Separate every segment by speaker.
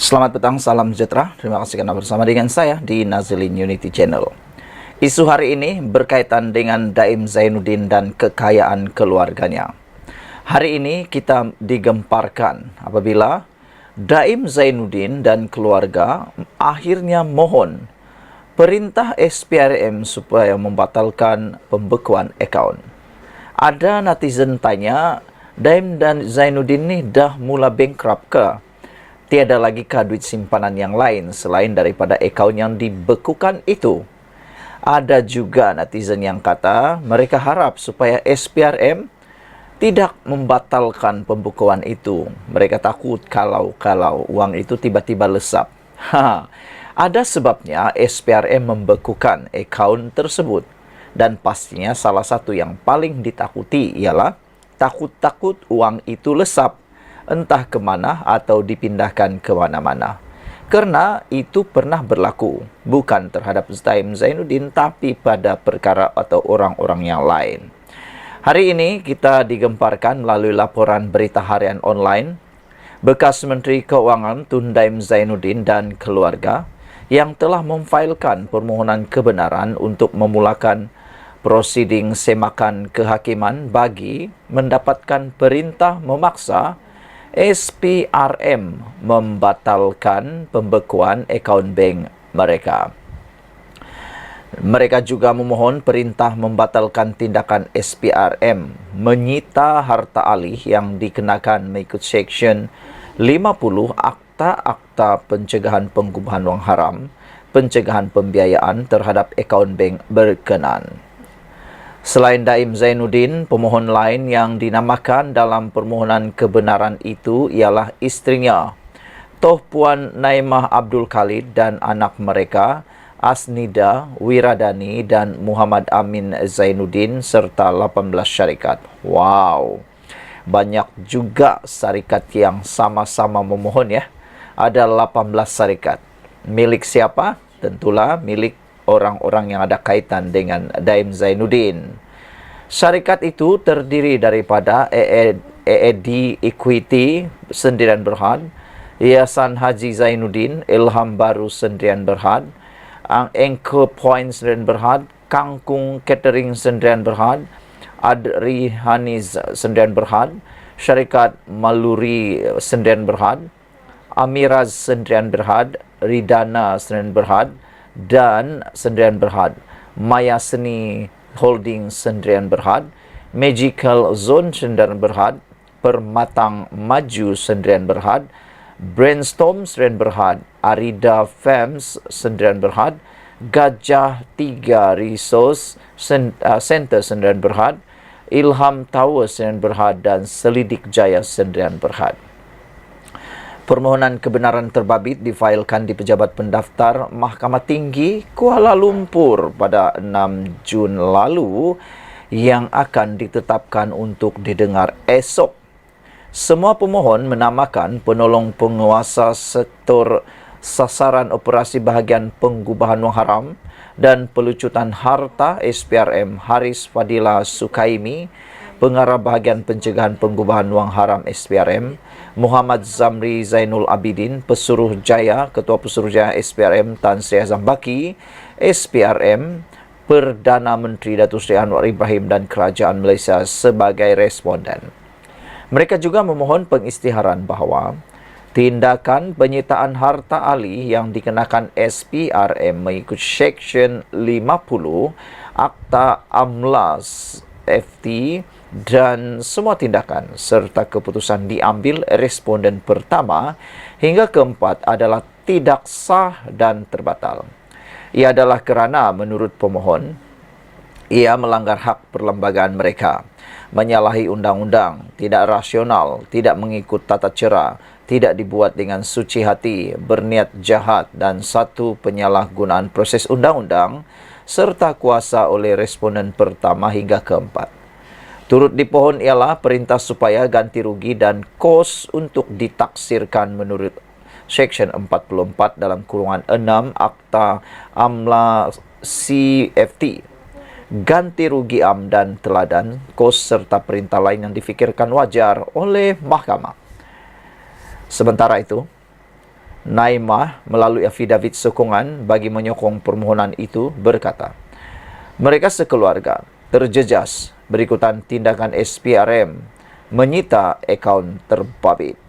Speaker 1: Selamat petang, salam sejahtera. Terima kasih karena bersama dengan saya di Nazilin Unity Channel. Isu hari ini berkaitan dengan Daim Zainuddin dan kekayaan keluarganya. Hari ini kita digemparkan apabila Daim Zainuddin dan keluarga akhirnya mohon perintah SPRM supaya membatalkan pembekuan akaun. Ada netizen tanya, Daim dan Zainuddin ni dah mula bankrupt ke? Tiada lagi kah duit simpanan yang lain selain daripada akaun yang dibekukan itu? Ada juga netizen yang kata mereka harap supaya SPRM tidak membatalkan pembekuan itu. Mereka takut kalau uang itu tiba-tiba lesap. Ada sebabnya SPRM membekukan akaun tersebut. Dan pastinya salah satu yang paling ditakuti ialah takut uang itu lesap, entah ke mana atau dipindahkan ke mana-mana. Kerana itu pernah berlaku, bukan terhadap Daim Zainuddin, tapi pada perkara atau orang-orang yang lain. Hari ini kita digemparkan melalui laporan berita harian online, bekas Menteri Keuangan Tun Daim Zainuddin dan keluarga yang telah memfailkan permohonan kebenaran untuk memulakan prosiding semakan kehakiman bagi mendapatkan perintah memaksa SPRM membatalkan pembekuan akaun bank mereka. Mereka juga memohon perintah membatalkan tindakan SPRM menyita harta alih yang dikenakan mengikut Seksyen 50 Akta Pencegahan Pengubahan Wang Haram, Pencegahan Pembiayaan terhadap akaun bank berkenaan. Selain Daim Zainuddin, pemohon lain yang dinamakan dalam permohonan kebenaran itu ialah isterinya, Toh Puan Naimah Abdul Khalid dan anak mereka, Asnida Wiradani dan Muhammad Amin Zainuddin serta 18 syarikat. Wow, banyak juga syarikat yang sama-sama memohon ya. Ada 18 syarikat. Milik siapa? Tentulah milik orang-orang yang ada kaitan dengan Daim Zainuddin. Syarikat itu terdiri daripada EED Equity Sendirian Berhad, Yayasan Haji Zainuddin, Ilham Baru Sendirian Berhad, Anchor Point Sendirian Berhad, Kangkung Catering Sendirian Berhad, Adri Haniz Sendirian Berhad, Syarikat Maluri Sendirian Berhad, Amiraz Sendirian Berhad, Ridana Sendirian Berhad, dan Sendirian Berhad, Maya Seni Holding Sendirian Berhad, Magical Zone Sendirian Berhad, Permatang Maju Sendirian Berhad, Brainstorm Sendirian Berhad, Arida Farms Sendirian Berhad, Gajah 3 Resource Center Sendirian Berhad, Ilham Tower Sendirian Berhad dan Selidik Jaya Sendirian Berhad. Permohonan kebenaran terbabit difailkan di Pejabat Pendaftar Mahkamah Tinggi Kuala Lumpur pada 6 Jun lalu yang akan ditetapkan untuk didengar esok. Semua pemohon menamakan penolong penguasa sektor sasaran operasi bahagian pengubahan wang haram dan pelucutan harta SPRM Haris Fadila Sukaimi, Pengarah Bahagian Pencegahan Pengubahan Wang Haram SPRM, Muhammad Zamri Zainul Abidin, Pesuruh Jaya, Ketua Pesuruh Jaya SPRM Tan Sri Azam Baki, SPRM, Perdana Menteri Datuk Seri Anwar Ibrahim dan Kerajaan Malaysia sebagai responden. Mereka juga memohon pengisytiharan bahawa tindakan penyitaan harta alih yang dikenakan SPRM mengikut Seksyen 50 Akta Amlas FT dan semua tindakan serta keputusan diambil responden pertama hingga keempat adalah tidak sah dan terbatal. Ia adalah kerana menurut pemohon, ia melanggar hak perlembagaan mereka, menyalahi undang-undang, tidak rasional, tidak mengikut tata cara, tidak dibuat dengan suci hati, berniat jahat dan satu penyalahgunaan proses undang-undang serta kuasa oleh responden pertama hingga keempat. Turut dipohon ialah perintah supaya ganti rugi dan kos untuk ditaksirkan menurut Seksyen 44 dalam kurungan 6 Akta Amla CFT. Ganti rugi am dan teladan, kos serta perintah lain yang difikirkan wajar oleh mahkamah. Sementara itu, Naimah melalui afidavit sokongan bagi menyokong permohonan itu berkata, mereka sekeluarga terjejas berikutan tindakan SPRM menyita akaun terbabit.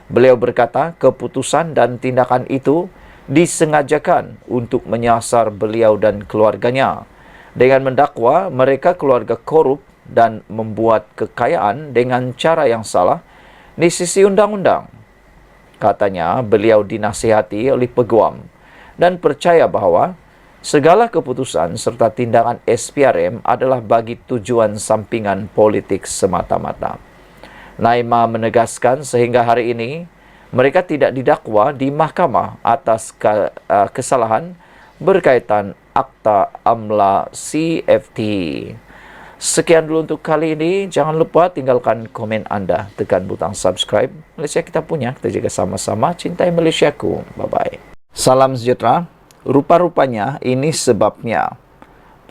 Speaker 1: Beliau berkata keputusan dan tindakan itu disengajakan untuk menyasar beliau dan keluarganya dengan mendakwa mereka keluarga korup dan membuat kekayaan dengan cara yang salah di sisi undang-undang. Katanya, beliau dinasihati oleh peguam dan percaya bahawa segala keputusan serta tindakan SPRM adalah bagi tujuan sampingan politik semata-mata. Naimah menegaskan sehingga hari ini mereka tidak didakwa di mahkamah atas kesalahan berkaitan Akta AMLA CFT. Sekian dulu untuk kali ini. Jangan lupa tinggalkan komen anda. Tekan butang subscribe. Malaysia kita punya. Kita jaga sama-sama. Cintai Malaysiaku. Bye-bye. Salam sejahtera. Rupa-rupanya ini sebabnya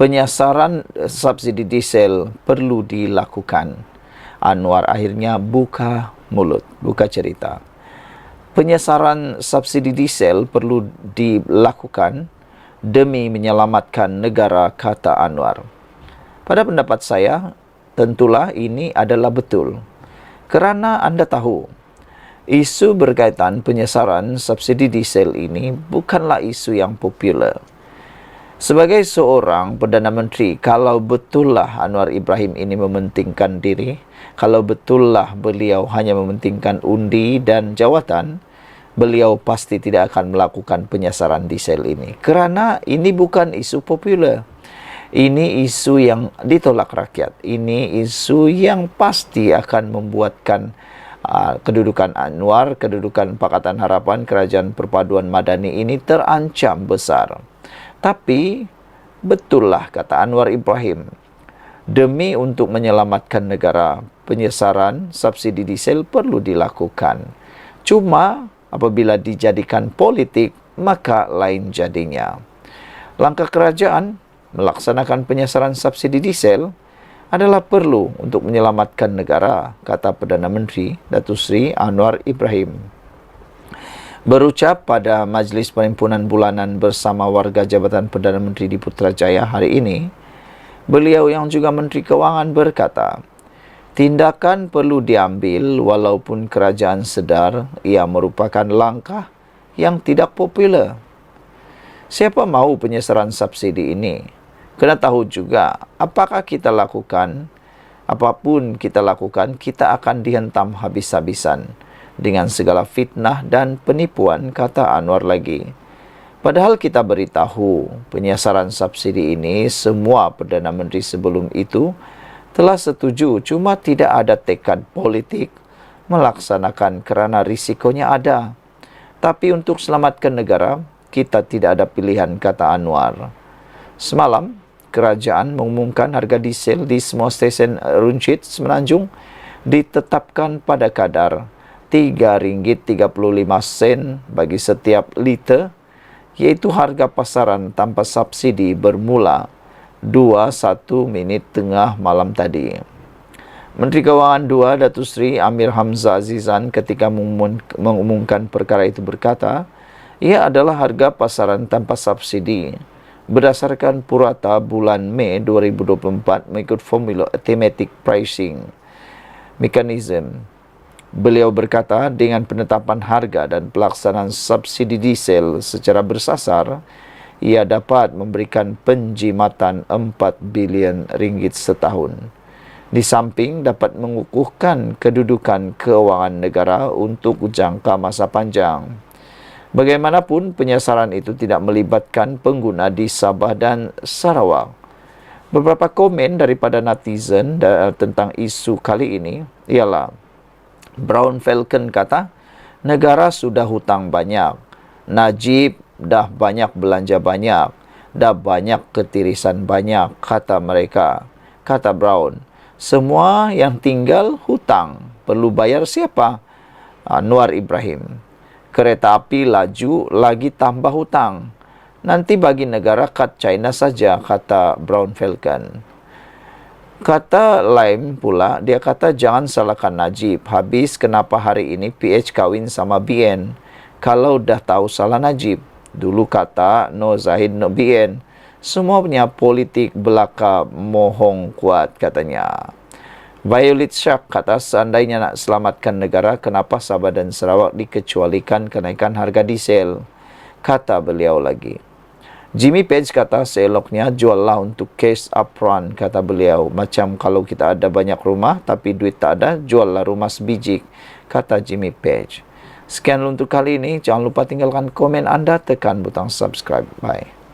Speaker 1: penyasaran subsidi diesel perlu dilakukan. Anwar akhirnya buka mulut, buka cerita. Penyasaran subsidi diesel perlu dilakukan demi menyelamatkan negara, kata Anwar. Pada pendapat saya, tentulah ini adalah betul. Kerana anda tahu, isu berkaitan penyasaran subsidi diesel ini bukanlah isu yang popular. Sebagai seorang Perdana Menteri, kalau betullah Anwar Ibrahim ini mementingkan diri, kalau betullah beliau hanya mementingkan undi dan jawatan, beliau pasti tidak akan melakukan penyasaran diesel ini. Kerana ini bukan isu popular. Ini isu yang ditolak rakyat. Ini isu yang pasti akan membuatkan kedudukan Anwar, kedudukan Pakatan Harapan, Kerajaan Perpaduan Madani ini terancam besar. Tapi, betullah kata Anwar Ibrahim, demi untuk menyelamatkan negara, penyasaran subsidi diesel perlu dilakukan. Cuma, apabila dijadikan politik, maka lain jadinya. Langkah kerajaan melaksanakan penyasaran subsidi diesel adalah perlu untuk menyelamatkan negara, kata Perdana Menteri Datuk Seri Anwar Ibrahim. Berucap pada Majlis Perhimpunan Bulanan bersama warga Jabatan Perdana Menteri di Putrajaya hari ini, beliau yang juga Menteri Kewangan berkata, tindakan perlu diambil walaupun kerajaan sedar ia merupakan langkah yang tidak popular. Siapa mahu penyasaran subsidi ini? Kena tahu juga, apakah kita lakukan, apapun kita lakukan, kita akan dihentam habis-habisan dengan segala fitnah dan penipuan, kata Anwar lagi. Padahal kita beritahu penyasaran subsidi ini, semua Perdana Menteri sebelum itu telah setuju, cuma tidak ada tekad politik melaksanakan kerana risikonya ada. Tapi untuk selamatkan negara, kita tidak ada pilihan, kata Anwar. Semalam, kerajaan mengumumkan harga diesel di semua stesen runcit Semenanjung ditetapkan pada kadar RM3.35 bagi setiap liter, iaitu harga pasaran tanpa subsidi bermula 21 tengah malam tadi. Menteri Kewangan 2 Datuk Seri Amir Hamzah Azizan ketika mengumumkan perkara itu berkata, ia adalah harga pasaran tanpa subsidi berdasarkan purata bulan Mei 2024 mengikut formula Automatic Pricing Mechanism. Beliau berkata, dengan penetapan harga dan pelaksanaan subsidi diesel secara bersasar, ia dapat memberikan penjimatan RM4 bilion setahun. Di samping dapat mengukuhkan kedudukan keuangan negara untuk jangka masa panjang. Bagaimanapun, penyasaran itu tidak melibatkan pengguna di Sabah dan Sarawak. Beberapa komen daripada netizen tentang isu kali ini ialah, Brown Falcon kata, negara sudah hutang banyak, Najib dah banyak belanja banyak, dah banyak ketirisan banyak, kata mereka. Kata Brown, semua yang tinggal hutang, perlu bayar siapa? Anwar Ibrahim. Kereta api laju lagi tambah hutang. Nanti bagi negara kat China saja, kata Brown Falcon. Kata Laim pula, dia kata jangan salahkan Najib. Habis kenapa hari ini PH kahwin sama BN? kalau dah tahu salah Najib. Dulu kata no Zahid no BN. Semua punya politik belaka mohong kuat katanya. Violet Shark kata seandainya nak selamatkan negara, kenapa Sabah dan Sarawak dikecualikan kenaikan harga diesel? Kata beliau lagi. Jimmy Page kata seeloknya juallah untuk cash upfront, kata beliau. Macam kalau kita ada banyak rumah tapi duit tak ada, juallah rumah sebiji, kata Jimmy Page. Sekian untuk kali ini. Jangan lupa tinggalkan komen anda, tekan butang subscribe. Bye.